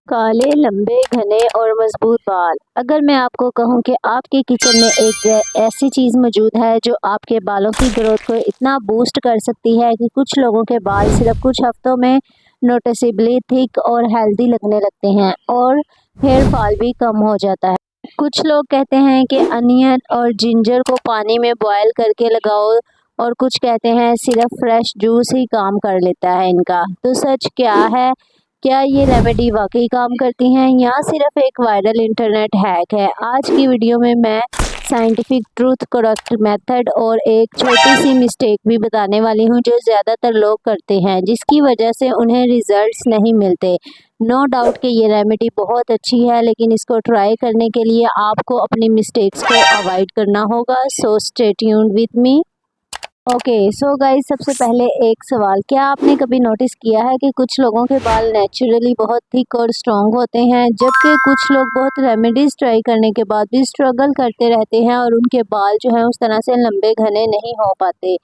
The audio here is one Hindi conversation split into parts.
काले लंबे घने और मजबूत बाल। अगर मैं आपको कहूं कि आपके किचन में एक ऐसी चीज़ मौजूद है जो आपके बालों की ग्रोथ को इतना बूस्ट कर सकती है कि कुछ लोगों के बाल सिर्फ कुछ हफ्तों में नोटिसेबली थिक और हेल्दी लगने लगते हैं और हेयर फॉल भी कम हो जाता है। कुछ लोग कहते हैं कि अनियन और जिंजर को पानी में बॉयल करके लगाओ और कुछ कहते हैं सिर्फ फ्रेश जूस ही काम कर लेता है इनका। तो सच क्या है? क्या ये रेमेडी वाकई काम करती हैं या सिर्फ एक वायरल इंटरनेट हैक है? आज की वीडियो में मैं साइंटिफिक ट्रूथ, करेक्ट मेथड और एक छोटी सी मिस्टेक भी बताने वाली हूँ जो ज़्यादातर लोग करते हैं जिसकी वजह से उन्हें रिजल्ट्स नहीं मिलते। नो डाउट कि ये रेमेडी बहुत अच्छी है, लेकिन इसको ट्राई करने के लिए आपको अपनी मिस्टेक्स को अवॉइड करना होगा। So stay tuned with me. Okay so guys, सबसे पहले एक सवाल, क्या आपने कभी नोटिस किया है कि कुछ लोगों के बाल नेचुरली बहुत थिक और स्ट्रॉन्ग होते हैं, जबकि कुछ लोग बहुत रेमेडीज ट्राई करने के बाद भी स्ट्रगल करते रहते हैं और उनके बाल जो हैं उस तरह से लंबे घने नहीं हो पाते।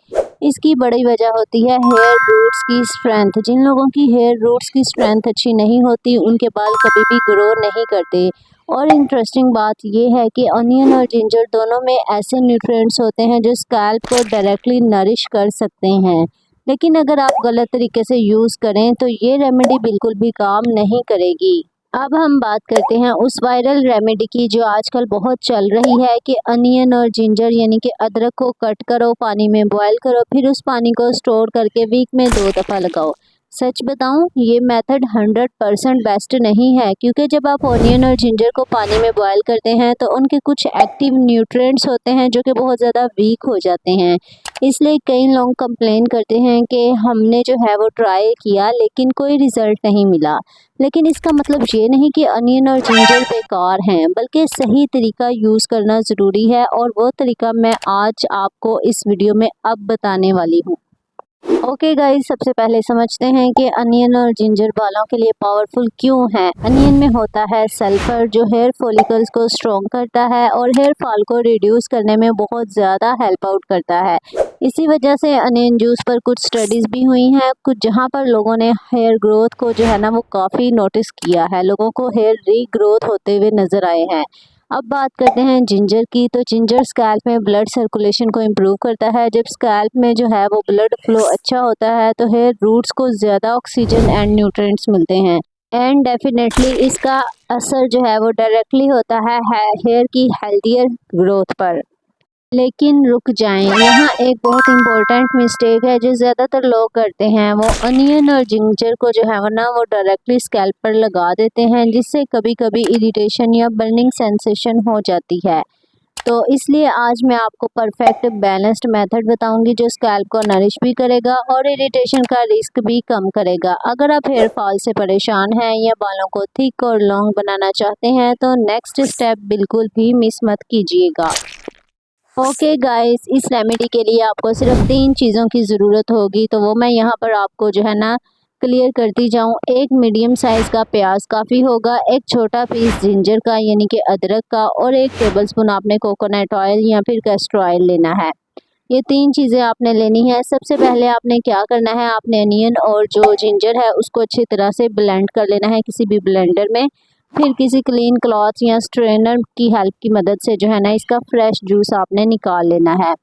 इसकी बड़ी वजह होती है हेयर रूट्स की स्ट्रेंथ। जिन लोगों की हेयर रूट्स की स्ट्रेंथ अच्छी नहीं होती उनके बाल कभी भी ग्रो नहीं करते। और इंटरेस्टिंग बात यह है कि अनियन और जिंजर दोनों में ऐसे न्यूट्रिएंट्स होते हैं जो स्कैल्प को डायरेक्टली नरिश कर सकते हैं, लेकिन अगर आप गलत तरीके से यूज़ करें तो ये रेमेडी बिल्कुल भी काम नहीं करेगी। अब हम बात करते हैं उस वायरल रेमेडी की जो आजकल बहुत चल रही है कि अनियन और जिंजर यानी कि अदरक को कट करो, पानी में बॉयल करो, फिर उस पानी को स्टोर करके वीक में 2 दफ़ा लगाओ। सच बताऊं, ये मेथड 100% बेस्ट नहीं है, क्योंकि जब आप ऑनियन और जिंजर को पानी में बॉयल करते हैं तो उनके कुछ एक्टिव न्यूट्रिएंट्स होते हैं जो कि बहुत ज़्यादा वीक हो जाते हैं। इसलिए कई लोग कंप्लेन करते हैं कि हमने जो है वो ट्राई किया लेकिन कोई रिज़ल्ट नहीं मिला। लेकिन इसका मतलब ये नहीं कि अनियन और जिंजर बेकार हैं, बल्कि सही तरीका यूज़ करना ज़रूरी है और वो तरीका मैं आज आपको इस वीडियो में अब बताने वाली हूँ। ओके गाइस, सबसे पहले समझते हैं कि अनियन और जिंजर बालों के लिए पावरफुल क्यों है। अनियन में होता है सल्फर जो हेयर फॉलिकल्स को स्ट्रॉन्ग करता है और हेयर फॉल को रिड्यूस करने में बहुत ज़्यादा हेल्प आउट करता है। इसी वजह से अनियन जूस पर कुछ स्टडीज़ भी हुई हैं कुछ, जहाँ पर लोगों ने हेयर ग्रोथ को जो है ना वो काफ़ी नोटिस किया है, लोगों को हेयर रीग्रोथ होते हुए नज़र आए हैं। अब बात करते हैं जिंजर की। तो जिंजर स्कैल्प में ब्लड सर्कुलेशन को इम्प्रूव करता है। जब स्कैल्प में जो है वो ब्लड फ्लो अच्छा होता है तो हेयर रूट्स को ज़्यादा ऑक्सीजन एंड न्यूट्रिएंट्स मिलते हैं। एंड डेफिनेटली इसका असर जो है वो डायरेक्टली होता है हेयर की हेल्दियर ग्रोथ पर। लेकिन रुक जाएं, यहाँ एक बहुत इम्पोर्टेंट मिस्टेक है जो ज़्यादातर लोग करते हैं। वो अनियन और जिंजर को जो है वो ना वो डायरेक्टली स्कैल्प पर लगा देते हैं, जिससे कभी कभी इरिटेशन या बर्निंग सेंसेशन हो जाती है। तो इसलिए आज मैं आपको परफेक्ट बैलेंस्ड मेथड बताऊंगी जो स्कैल्प को नरिश भी करेगा और इरिटेशन का रिस्क भी कम करेगा। अगर आप हेयर फॉल से परेशान हैं या बालों को थिक और लॉन्ग बनाना चाहते हैं तो नेक्स्ट स्टेप बिल्कुल भी मिस मत कीजिएगा। ओके गाइस, इस रेमेडी के लिए आपको सिर्फ 3 चीज़ों की ज़रूरत होगी, तो वो मैं यहाँ पर आपको जो है ना क्लियर करती जाऊँ। एक मीडियम साइज़ का प्याज काफ़ी होगा, एक छोटा पीस जिंजर का यानी कि अदरक का, और 1 टेबलस्पून आपने कोकोनट ऑयल या फिर कैस्टर ऑयल लेना है। ये 3 चीज़ें आपने लेनी है। सबसे पहले आपने क्या करना है, आपने अनियन और जो जिंजर है उसको अच्छी तरह से ब्लेंड कर लेना है किसी भी ब्लेंडर में। फिर किसी क्लीन क्लॉथ या स्ट्रेनर की हेल्प की मदद से जो है ना इसका फ्रेश जूस आपने निकाल लेना है।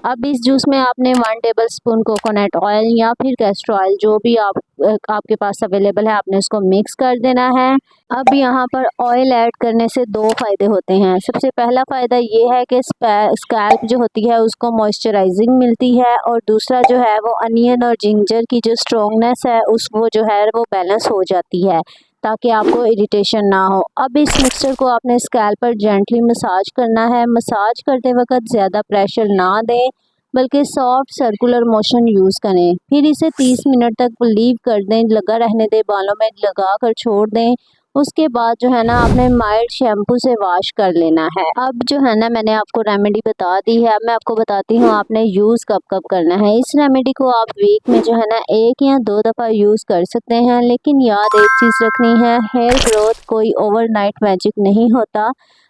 अब इस जूस में आपने 1 टेबलस्पून कोकोनट ऑयल या फिर कैस्टर ऑयल जो भी आपके पास अवेलेबल है आपने उसको मिक्स कर देना है। अब यहाँ पर ऑयल ऐड करने से 2 फ़ायदे होते हैं। सबसे पहला फ़ायदा ये है कि स्कैल्प जो होती है उसको मॉइस्चराइजिंग मिलती है, और दूसरा जो है वो अनियन और जिंजर की जो स्ट्रॉन्गनेस है उस वो जो है वो बैलेंस हो जाती है ताकि आपको इरिटेशन ना हो। अब इस मिक्सचर को आपने स्कैल्प पर जेंटली मसाज करना है। मसाज करते वक्त ज़्यादा प्रेशर ना दें, बल्कि सॉफ्ट सर्कुलर मोशन यूज़ करें। फिर इसे 30 मिनट तक लीव कर दें, लगा रहने दें, बालों में लगा कर छोड़ दें। उसके बाद जो है ना आपने माइल्ड शैम्पू से वॉश कर लेना है। अब जो है ना मैंने आपको रेमेडी बता दी है, अब मैं आपको बताती हूँ आपने यूज़ कब कब करना है। इस रेमेडी को आप वीक में जो है ना 1 या 2 दफ़ा यूज़ कर सकते हैं, लेकिन याद एक चीज़ रखनी है, हेयर ग्रोथ कोई ओवरनाइट मैजिक नहीं होता।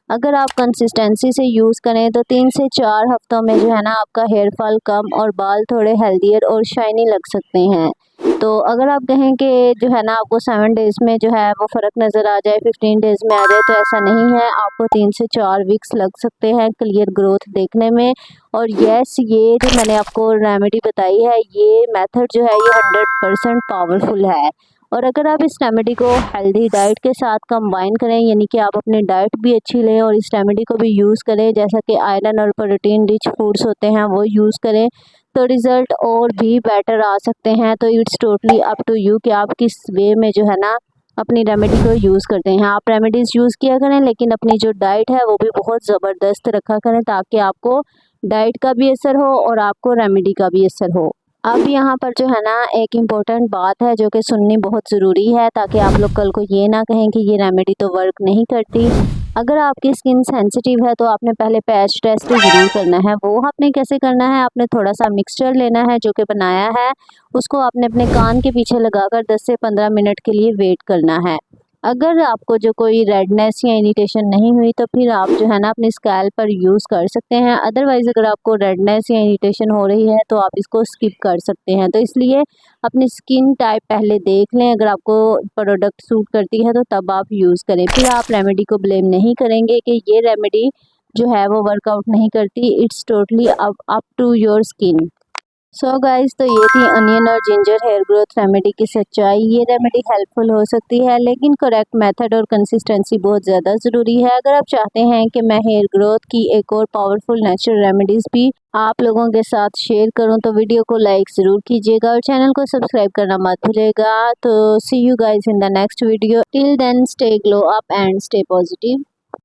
अगर आप कंसिस्टेंसी से यूज़ करें तो 3 से 4 हफ्तों में जो है ना आपका हेयर फॉल कम और बाल थोड़े हेल्दियर और शाइनी लग सकते हैं। तो अगर आप कहें कि जो है ना आपको 7 डेज़ में जो है वो फ़र्क नज़र आ जाए, 15 डेज़ में आ जाए, तो ऐसा नहीं है। आपको 3 से 4 वीक्स लग सकते हैं क्लियर ग्रोथ देखने में। और यस, ये जो मैंने आपको रेमेडी बताई है, ये मेथड जो है ये 100% पावरफुल है। और अगर आप इस रेमेडी को हेल्दी डाइट के साथ कंबाइन करें, यानी कि आप अपनी डाइट भी अच्छी लें और इस रेमेडी को भी यूज़ करें, जैसा कि आयरन और प्रोटीन रिच फूड्स होते हैं वो यूज़ करें, तो रिज़ल्ट और भी बेटर आ सकते हैं। तो it's totally up to you कि आप किस वे में जो है ना अपनी रेमेडी को यूज़ करते हैं। आप रेमेडीज़ यूज़ किया करें, लेकिन अपनी जो डाइट है वो भी बहुत ज़बरदस्त रखा करें, ताकि आपको डाइट का भी असर हो और आपको रेमेडी का भी असर हो। अब यहाँ पर जो है ना एक इम्पोर्टेंट बात है जो कि सुननी बहुत ज़रूरी है, ताकि आप लोग कल को ये ना कहें कि ये रेमेडी तो वर्क नहीं करती। अगर आपकी स्किन सेंसिटिव है तो आपने पहले पैच टेस्ट ज़रूर करना है। वो आपने कैसे करना है, आपने थोड़ा सा मिक्सचर लेना है जो कि बनाया है, उसको आपने अपने कान के पीछे लगाकर 10 से 15 मिनट के लिए वेट करना है। अगर आपको जो कोई रेडनेस या इरिटेशन नहीं हुई तो फिर आप जो है ना अपनी स्कैल्प पर यूज़ कर सकते हैं। अदरवाइज़ अगर आपको रेडनेस या इरिटेशन हो रही है तो आप इसको स्किप कर सकते हैं। तो इसलिए अपनी स्किन टाइप पहले देख लें, अगर आपको प्रोडक्ट सूट करती है तो तब आप यूज़ करें। फिर आप रेमेडी को ब्लेम नहीं करेंगे कि ये रेमेडी जो है वो वर्कआउट नहीं करती। It's totally up to your skin. So guys, तो ये थी अनियन और जिंजर हेयर ग्रोथ रेमेडी की सच्चाई। ये रेमेडी हेल्पफुल हो सकती है, लेकिन करेक्ट मेथड और कंसिस्टेंसी बहुत ज़्यादा ज़रूरी है। अगर आप चाहते हैं कि मैं हेयर ग्रोथ की एक और पावरफुल नेचुरल रेमेडीज़ भी आप लोगों के साथ शेयर करूं, तो वीडियो को लाइक ज़रूर कीजिएगा और चैनल को सब्सक्राइब करना मत भूलिएगा। तो see you guys in the next video. Till then stay glow up and stay positive.